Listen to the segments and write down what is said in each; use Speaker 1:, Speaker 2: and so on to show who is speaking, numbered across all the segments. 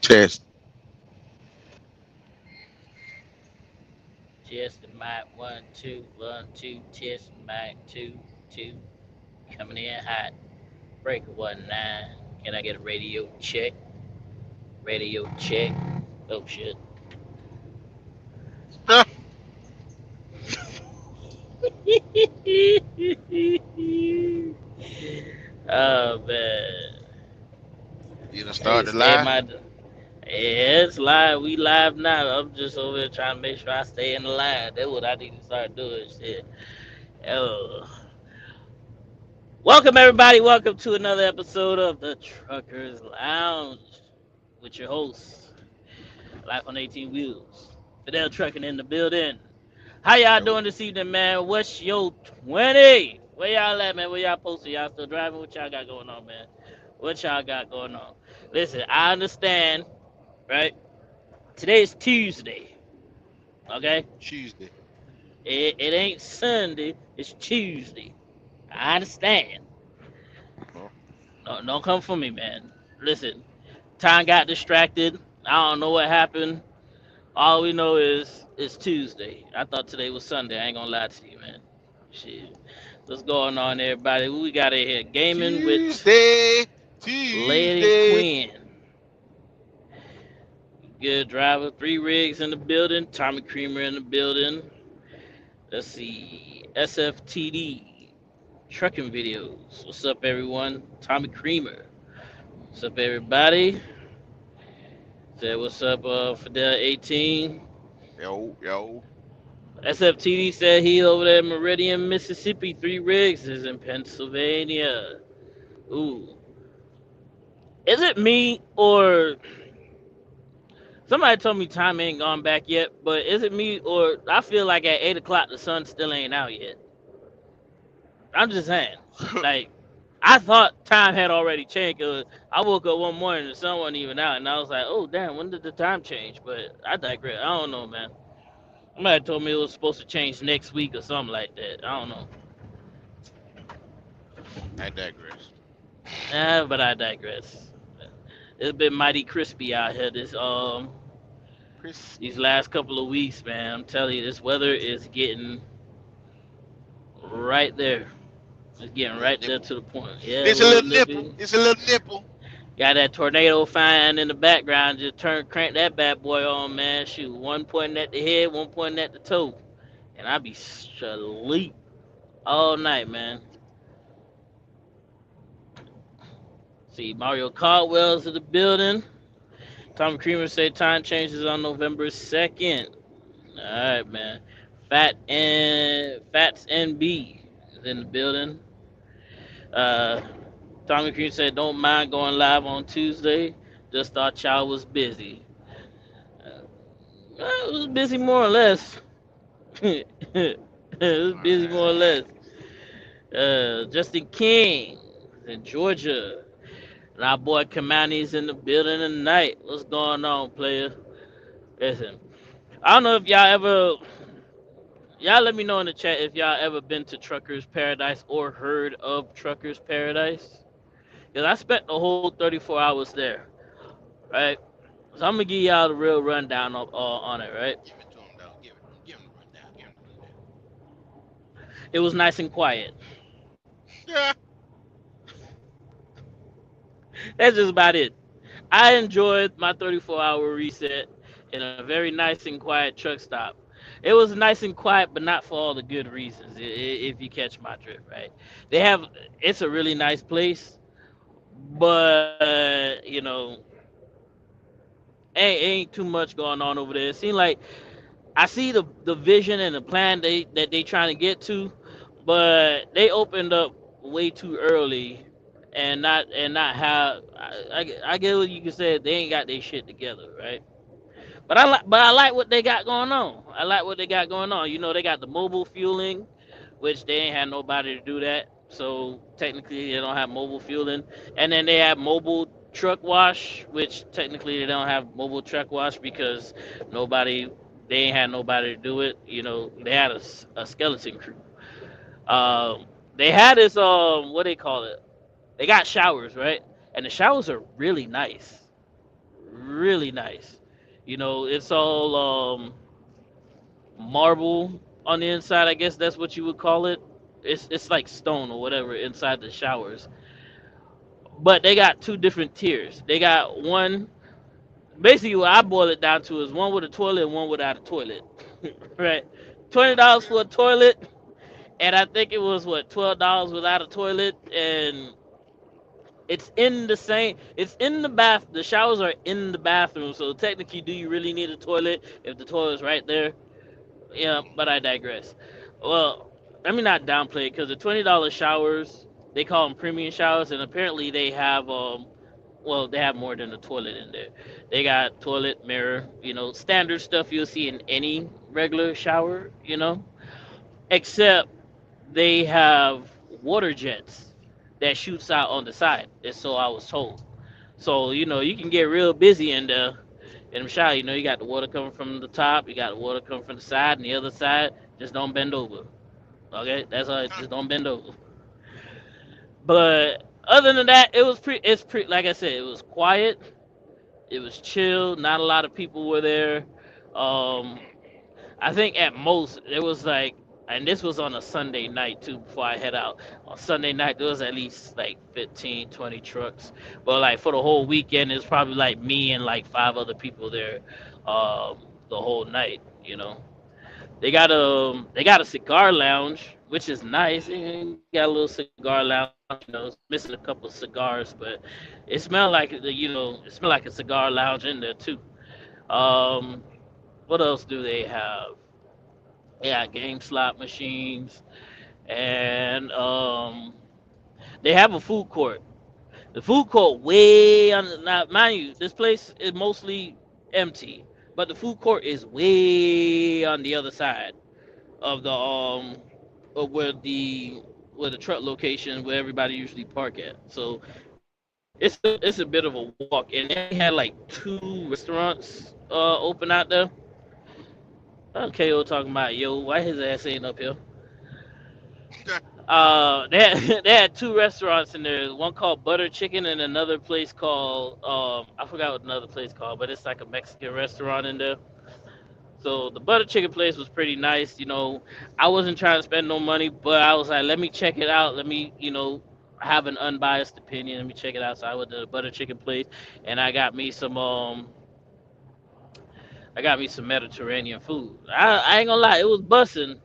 Speaker 1: Test.
Speaker 2: Test the mic, 1, 2, 1, 2, test the mic, 2, 2, coming in hot. Breaker 1, 9. Can I get a radio check? Radio check. Oh shit. Oh man.
Speaker 1: You done
Speaker 2: I need
Speaker 1: start
Speaker 2: to
Speaker 1: the
Speaker 2: stay in
Speaker 1: lie.
Speaker 2: my. Yeah, it's live. We live now. I'm just over here trying to make sure I stay in the line. That's what I need to start doing. Shit. Oh. Welcome everybody. Welcome to another episode of the Truckers Lounge with your host, Life on 18 Wheels. Fidel Trucking in the building. How y'all
Speaker 1: Yo,
Speaker 2: doing this evening, man? What's your 20? Where y'all at, man? Where y'all posted? Y'all still driving? What y'all got going on, man? What y'all got going on? Listen, I understand, right? Today's Tuesday, okay?
Speaker 1: Tuesday.
Speaker 2: It ain't Sunday, it's Tuesday. I understand.
Speaker 1: Huh?
Speaker 2: No, don't come for me, man. Listen, time got distracted. I don't know what happened. All we know is it's Tuesday. I thought today was Sunday. I ain't gonna lie to you, man. Shit. What's going on, everybody? Who we got in here? Gaming with
Speaker 1: Tuesday.
Speaker 2: Lady
Speaker 1: Tuesday.
Speaker 2: Quinn. Good driver. Three rigs in the building. Tommy Creamer in the building. Let's see. SFTD. Trucking videos. What's up, everyone? Tommy Creamer. What's up, everybody? Say what's up, Fidel 18.
Speaker 1: Yo, yo.
Speaker 2: SFTD said he over there in Meridian, Mississippi. Three rigs is in Pennsylvania. Ooh. Is it me or somebody told me time ain't gone back yet, but is it me or I feel like at 8 o'clock the sun still ain't out yet? I'm just saying. Like, I thought time had already changed 'cause I woke up one morning and the sun wasn't even out, and I was like, oh, damn, when did the time change? But I digress. I don't know, man. Somebody told me it was supposed to change next week or something like that. I don't know.
Speaker 1: I digress.
Speaker 2: But I digress. It's been mighty crispy out here these
Speaker 1: Crispy.
Speaker 2: last couple of weeks, man. I'm telling you, this weather is getting right there. It's getting
Speaker 1: A little
Speaker 2: right there
Speaker 1: nipple.
Speaker 2: to the point. Yeah, a
Speaker 1: It's a
Speaker 2: little
Speaker 1: little nipple.
Speaker 2: nippy.
Speaker 1: It's a little nipple.
Speaker 2: Got that tornado fine in the background. Just crank that bad boy on, man. Shoot, one pointing at the head, one pointing at the toe, and I be asleep all night, man. See, Mario Caldwell's in the building. Tom Creamer said time changes on November 2nd. All right, man. Fats NB is in the building. Uh, Tommy Cream said, "Don't mind going live on Tuesday. Just thought y'all was busy. Well, it was busy more or less. It was busy more or less.
Speaker 1: Alright.
Speaker 2: Justin King in Georgia. And our boy Kamani's in the building tonight. What's going on, player? Listen, I don't know if y'all let me know in the chat if y'all ever been to Truckers Paradise or heard of Truckers Paradise. Cause I spent the whole 34 hours there, right? So I'm gonna give y'all the real rundown on it, right?
Speaker 1: Give it to him, though. Give him the rundown. Give him the
Speaker 2: It was nice and quiet.
Speaker 1: rundown.
Speaker 2: That's just about it. I enjoyed my 34-hour reset in a very nice and quiet truck stop. It was nice and quiet, but not for all the good reasons. If you catch my drift, right? They have it's a really nice place, but ain't too much going on over there. It seems like I see the vision and the plan they trying to get to, but they opened up way too early and not have I get what you can say they ain't got their shit together, right? But I like what they got going on. I like what they got going on. You know, they got the mobile fueling, which they ain't had nobody to do that. So technically they don't have mobile fueling. And then they have mobile truck wash, which technically they don't have mobile truck wash because nobody they ain't had nobody to do it. You know, they had a skeleton crew. They had this what they call it. They got showers, right? And the showers are really nice, really nice. It's all marble on the inside. I guess that's what you would call it. It's like stone or whatever inside the showers. But they got two different tiers. They got one. Basically, what I boil it down to is one with a toilet and one without a toilet. Right? $20 for a toilet, and I think it was what $12 without a toilet, and it's in the same. It's in the bath. The showers are in the bathroom, so technically, do you really need a toilet if the toilet's right there? Yeah, but I digress. Well, let me not downplay it because the $20 showers they call them premium showers, and apparently they have well they have more than a toilet in there. They got toilet, mirror, standard stuff you'll see in any regular shower, except they have water jets that shoots out on the side. And so I was told. So you can get real busy in the shower. You got the water coming from the top, you got the water coming from the side, and the other side just don't bend over. Okay, that's all. Just don't bend over. But other than that, it was pretty. It's pretty. Like I said, it was quiet. It was chill. Not a lot of people were there. Um, I think at most it was like, and this was on a Sunday night too. Before I head out on Sunday night, there was at least like 15, 20 trucks. But like for the whole weekend, it's probably like me and like five other people there, the whole night. They got a cigar lounge, which is nice. They got a little cigar lounge. It's missing a couple of cigars, but it smelled like a cigar lounge in there too. Um, what else do they have? Yeah, game slot machines, and they have a food court. The food court way on now, mind you, this place is mostly empty, but the food court is way on the other side of the of where the truck location where everybody usually park at. So it's a bit of a walk, and they only had like two restaurants open out there. KO talking about yo, why his ass ain't up here? They had two restaurants in there. One called Butter Chicken, and another place called I forgot what another place called, but it's like a Mexican restaurant in there. So the butter chicken place was pretty nice. I wasn't trying to spend no money, but I was like, let me check it out. Let me, have an unbiased opinion. Let me check it out. So I went to the butter chicken place, and I got me some Mediterranean food. I ain't gonna lie, it was bussing.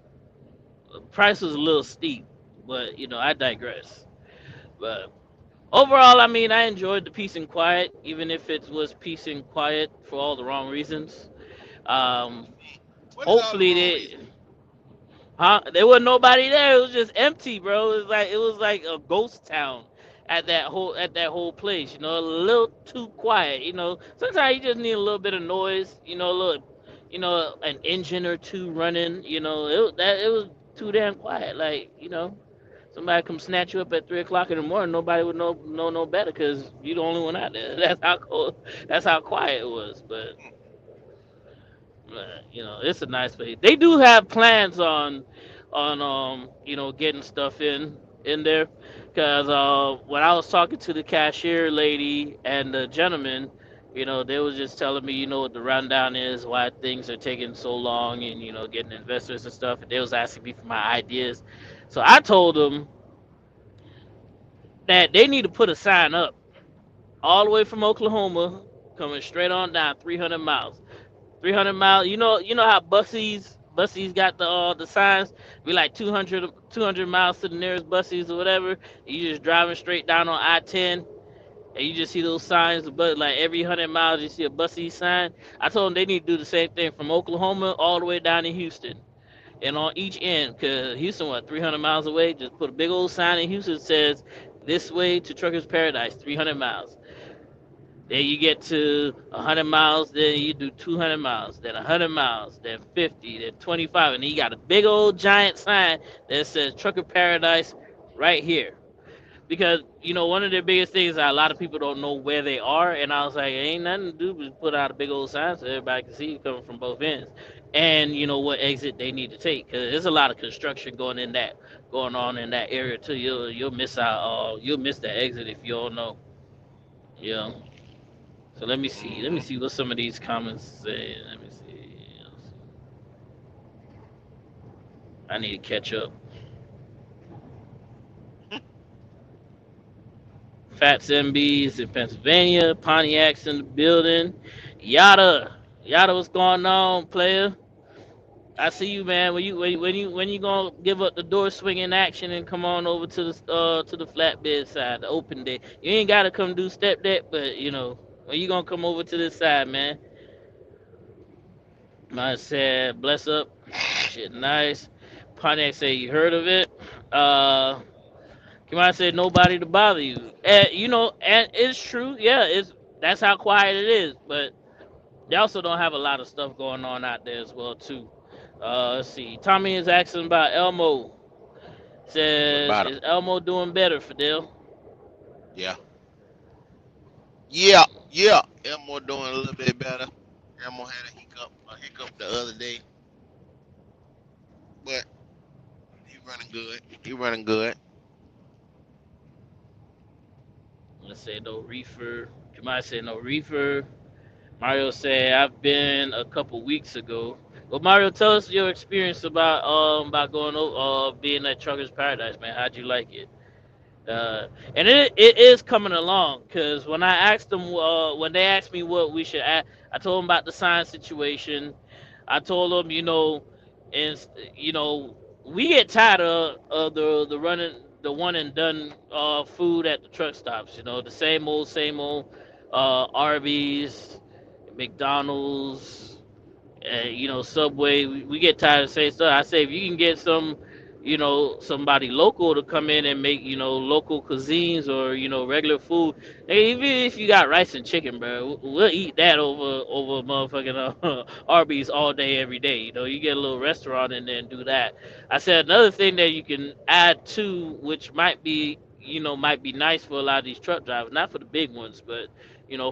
Speaker 2: The price was a little steep, but I digress. But overall, I mean, I enjoyed the peace and quiet, even if it was peace and quiet for all the wrong reasons. Um,
Speaker 1: What is all the
Speaker 2: hopefully
Speaker 1: wrong
Speaker 2: they,
Speaker 1: reasons?
Speaker 2: huh? There was nobody there. It was just empty, bro. It was like a ghost town at that whole place. A little too quiet. Sometimes you just need a little bit of noise. A little, an engine or two running. It was too damn quiet. Like somebody come snatch you up at 3 o'clock in the morning. Nobody would know no better because you're the only one out there. That's how cold. That's how quiet it was. But it's a nice place. They do have plans on getting stuff in there, because when I was talking to the cashier lady and the gentleman, they was just telling me, what the rundown is, why things are taking so long, and getting investors and stuff, and they was asking me for my ideas. So I told them that they need to put a sign up all the way from Oklahoma, coming straight on down 300 miles. 300 miles. You know how buses got the signs. Be like 200 miles to the nearest buses or whatever. You just driving straight down on I-10, and you just see those signs. But like every 100 miles, you see a buses sign. I told them they need to do the same thing from Oklahoma all the way down to Houston, and on each end, cause Houston, what, 300 miles away. Just put a big old sign in Houston that says this way to Truckers Paradise, 300 miles. Then you get to 100 miles, then you do 200 miles, then 100 miles, then 50, then 25, and then you got a big old giant sign that says Trucker Paradise right here. Because, one of the biggest things is that a lot of people don't know where they are, and I was like, ain't nothing to do but put out a big old sign so everybody can see you coming from both ends. And what exit they need to take, because there's a lot of construction going on in that area too. You'll miss out, you'll miss that exit if you don't know, you know. So let me see. Let me see what some of these comments say. Let me see. I need to catch up. Fats MBs in Pennsylvania. Pontiac's in the building. Yada. Yada, what's going on, player? I see you, man. When you gonna give up the door swinging action and come on over to the flatbed side, the open deck? You ain't gotta come do step deck, but when you gonna come over to this side, man? I said, bless up. Shit, nice. Pontiac said you heard of it. Uh, Kimani said nobody to bother you. And it's true. Yeah, that's how quiet it is. But they also don't have a lot of stuff going on out there as well too. Let's see. Tommy is asking about Elmo.
Speaker 1: What
Speaker 2: Says,
Speaker 1: about him?
Speaker 2: is Elmo doing better, Fidel?
Speaker 1: Yeah. Yeah. Yeah. Elmo doing a little bit better. Elmo had a hiccup the other day, but he running good. He running good.
Speaker 2: Let's say no reefer. Kimani said no reefer. Mario said I've been a couple weeks ago. Well, Mario, tell us your experience about going over being at Truckers Paradise, man. How'd you like it? And it is coming along because when I asked them when they asked me what we should add, I told them about the sign situation. I told them, and we get tired of the running the one and done food at the truck stops. The same old Arby's, McDonald's, Subway. We get tired of saying stuff. I say if you can get somebody local to come in and make, local cuisines or, regular food. Hey, even if you got rice and chicken, bro, we'll eat that over motherfucking Arby's all day, every day. You get a little restaurant in there and do that. I said another thing that you can add to, which might be nice for a lot of these truck drivers, not for the big ones, but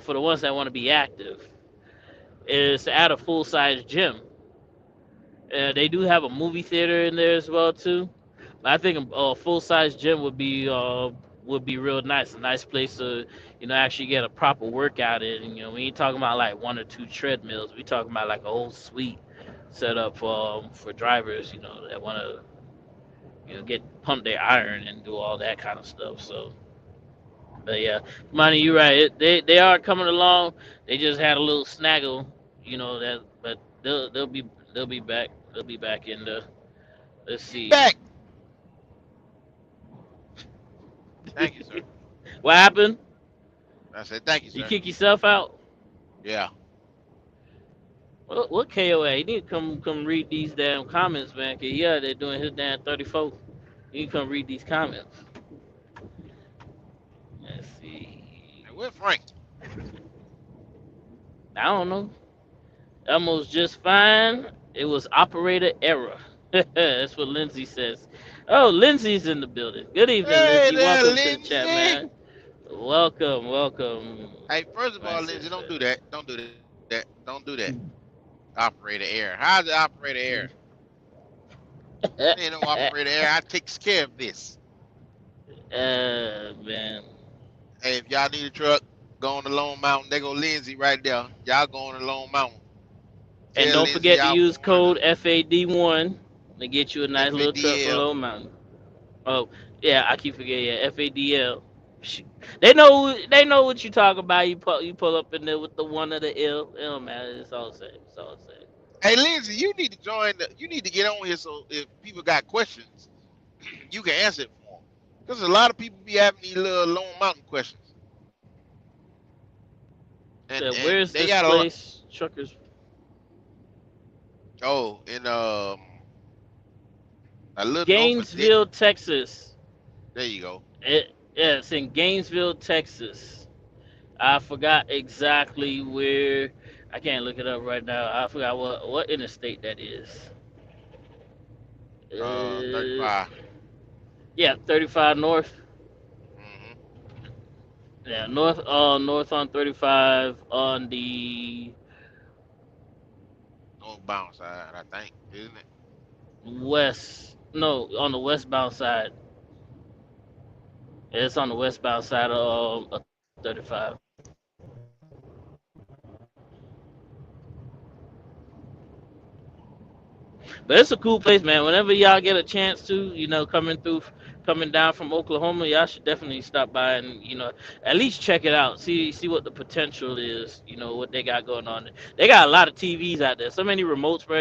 Speaker 2: for the ones that want to be active, is to add a full size gym. They do have a movie theater in there as well too. I think a full size gym would be real nice. A nice place to actually get a proper workout in. We ain't talking about like one or two treadmills. We talking about like a whole suite set up for drivers. That want to get pump their iron and do all that kind of stuff. So, but yeah, Money, you're right. They are coming along. They just had a little snaggle. But they'll be back. They'll be back in the. Let's
Speaker 1: He
Speaker 2: see.
Speaker 1: back. Thank you, sir.
Speaker 2: What happened?
Speaker 1: I said thank you,
Speaker 2: You
Speaker 1: sir.
Speaker 2: kick yourself out?
Speaker 1: Yeah.
Speaker 2: What KOA? You need to come read these damn comments, man. Cause yeah, they're doing his damn 34. You need to come read these comments. Let's see.
Speaker 1: And where Frank?
Speaker 2: I don't know. Almost just fine. It was operator error. That's what Lindsay says. Oh, Lindsay's in the building. Good evening,
Speaker 1: Hey
Speaker 2: Lindsay.
Speaker 1: there,
Speaker 2: Welcome to the chat,
Speaker 1: Lindsay.
Speaker 2: man. Welcome, welcome.
Speaker 1: Hey, first of all,
Speaker 2: Nice.
Speaker 1: Lindsay, don't do that. Don't do that. Don't do that. Operator error. How's the operator error? Ain't no operator error. I takes care of this.
Speaker 2: Man.
Speaker 1: Hey, if y'all need a truck, go on the Lone Mountain. There go Lindsay right there. Y'all go on the Lone Mountain.
Speaker 2: And
Speaker 1: Tell
Speaker 2: don't
Speaker 1: Lindsay
Speaker 2: forget to
Speaker 1: y'all
Speaker 2: use
Speaker 1: want one of
Speaker 2: code
Speaker 1: the
Speaker 2: FAD1 to get you a nice little truck from
Speaker 1: FADL.
Speaker 2: Low Mountain. Oh, yeah, I keep forgetting. Yeah, FADL. They know what you talk about. You pull up in there with the one of the L. It don't matter. It's all the same. It's all the same.
Speaker 1: Hey, Lindsay, you need to join. You need to get on here so if people got questions, you can answer it for them. Because a lot of people be having these little Lone Mountain questions, and
Speaker 2: So
Speaker 1: and
Speaker 2: where's
Speaker 1: they
Speaker 2: this
Speaker 1: got a lot.
Speaker 2: place? Truckers.
Speaker 1: Oh, in a little north of
Speaker 2: Gainesville,
Speaker 1: Denton.
Speaker 2: Texas.
Speaker 1: There you go.
Speaker 2: Yeah, it's in Gainesville, Texas. I forgot exactly where. I can't look it up right now. I forgot what interstate that is. Uh,
Speaker 1: 35.
Speaker 2: yeah, 35 North.
Speaker 1: Mm-hmm.
Speaker 2: Yeah, north on 35 on the
Speaker 1: Northbound side, I think, isn't it?
Speaker 2: west. No, on the westbound side. It's on the westbound side of 35. But it's a cool place, man. Whenever y'all get a chance to, coming down from Oklahoma, y'all should definitely stop by and at least check it out. See what the potential is. What they got going on. They got a lot of TVs out there. So many remotes, bro.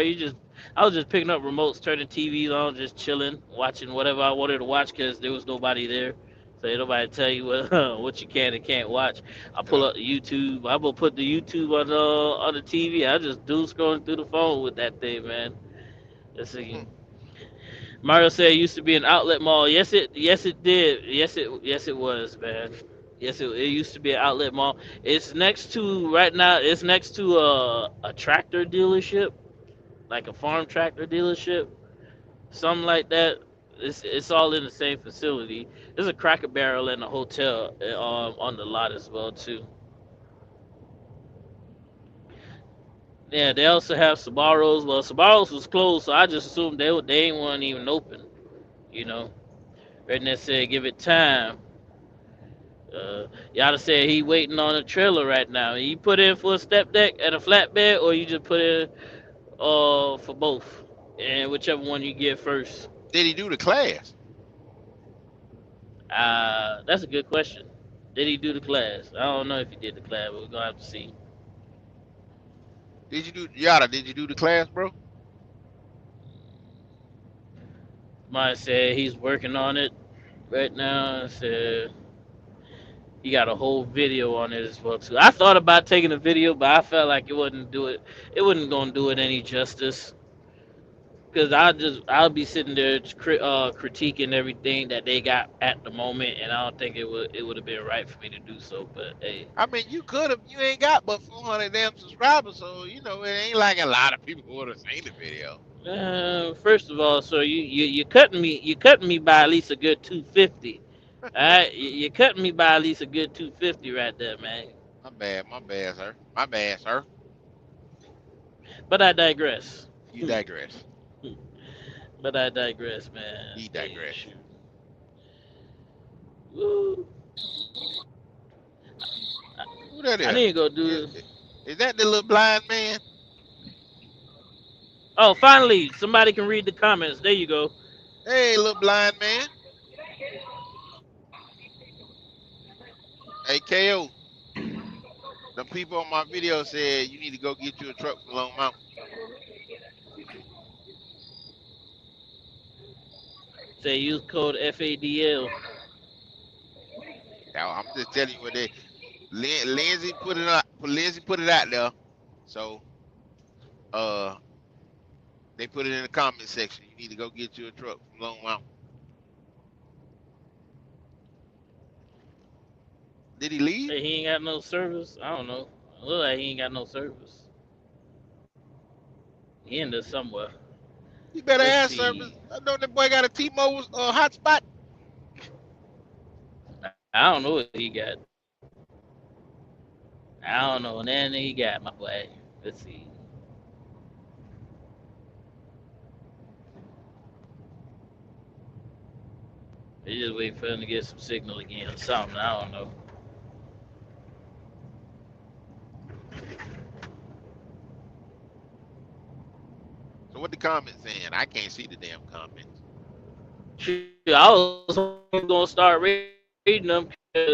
Speaker 2: I was just picking up remotes, turning TVs on, just chilling, watching whatever I wanted to watch because there was nobody there. So ain't nobody tell you what what you can and can't watch. I pull
Speaker 1: Yeah.
Speaker 2: up the YouTube. I'm gonna put the YouTube on the TV. I just do scrolling through the phone with that thing, man. Let's see.
Speaker 1: Hmm.
Speaker 2: Mario said it used to be an outlet mall. Yes it did. Yes it was, man. It used to be an outlet mall. It's next to right now. It's next to a tractor dealership, like a farm tractor dealership, something like that. It's all in the same facility. There's a Cracker Barrel and a hotel on the lot as well too. Yeah, they also have Sabaros. Well, Sabaros was closed, so I just assumed they ain't weren't even open. You know, Redneck said give it time. Yada said he waiting on a trailer right now. You put in for a step deck and a flatbed, or you just put in for both, and whichever one you get first.
Speaker 1: Did he do the class?
Speaker 2: That's a good question. Did he do the class? I don't know if he did the class, but we're gonna have to see.
Speaker 1: Did you do Yada? Did you do the class, bro?
Speaker 2: Mine said he's working on it right now. Said he got a whole video on it as well too. I thought about taking a video, but I felt like it wouldn't do it. It wasn't gonna do it any justice. Cause I'll be sitting there critiquing everything that they got at the moment, and I don't think it would have been right for me to do so. But hey,
Speaker 1: I mean, you could have. You ain't got but 400 damn subscribers, so it ain't like a lot of people would have seen the video.
Speaker 2: first of all, so you cutting me by at least a good 250. All right, you're cutting me by at least a good 250 right there, man.
Speaker 1: My bad, sir. My bad, sir.
Speaker 2: But I digress.
Speaker 1: You digress.
Speaker 2: But I digress, man.
Speaker 1: He
Speaker 2: Hey,
Speaker 1: digress.
Speaker 2: shoot. Woo.
Speaker 1: Who that
Speaker 2: I
Speaker 1: is?
Speaker 2: need to go
Speaker 1: Is,
Speaker 2: do.
Speaker 1: is that the little blind man?
Speaker 2: Oh, finally, somebody can read the comments. There you go.
Speaker 1: Hey, little blind man. Hey, KO. The people on my video said you need to go get you a truck from Long Mountain.
Speaker 2: Say use code FADL.
Speaker 1: Now, I'm just telling you what Lindsay put it up. Lindsay put it out there. So, uh, they put it in the comment section. You need to go get you a truck from Long Mountain. Did he leave?
Speaker 2: Say he ain't got no service. I don't know. Look like he ain't got no service. He in there somewhere.
Speaker 1: You better
Speaker 2: Let's
Speaker 1: ask service.
Speaker 2: see.
Speaker 1: I know that boy got a T-Mobile hotspot.
Speaker 2: I don't know what he got. I don't know. Then he got my boy. Let's see. They just wait for him to get some signal again or something. I don't know.
Speaker 1: So what the comments saying? I can't see the damn comments.
Speaker 2: Shoot, I was gonna start reading them because